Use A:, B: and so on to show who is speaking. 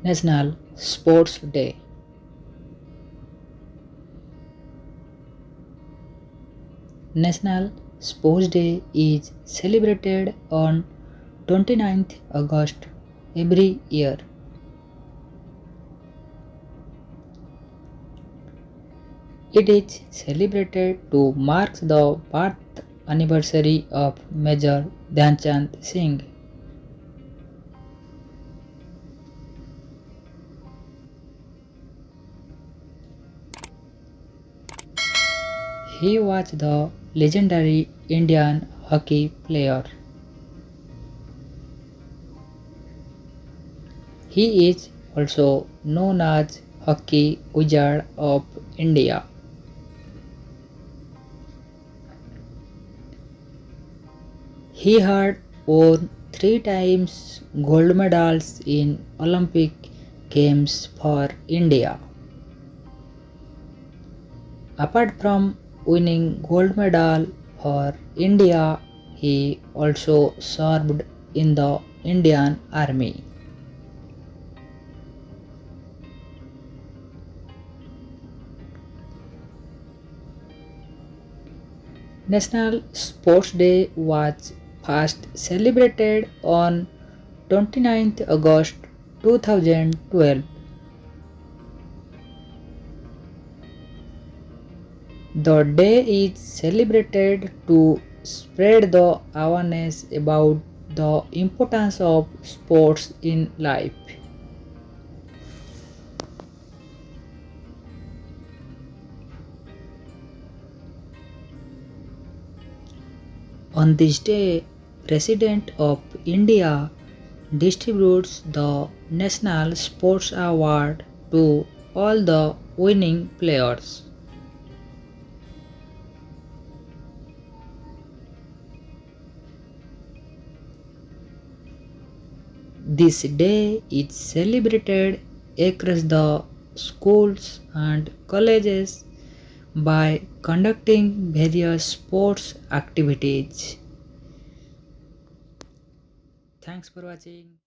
A: National Sports Day. National Sports Day is celebrated on 29th August every year. It is celebrated to mark the birth anniversary of Major Dhyanchand Singh. He was the legendary Indian hockey player. He is also known as Hockey Wizard of India. He had won 3 times gold medals in Olympic Games for India. Apart from winning gold medal for India, he also served in the Indian Army. National Sports Day was first celebrated on 29th August 2012. The day is celebrated to spread the awareness about the importance of sports in life. On this day, President of India distributes the National Sports Award to all the winning players. This day is celebrated across the schools and colleges by conducting various sports activities. Thanks for watching.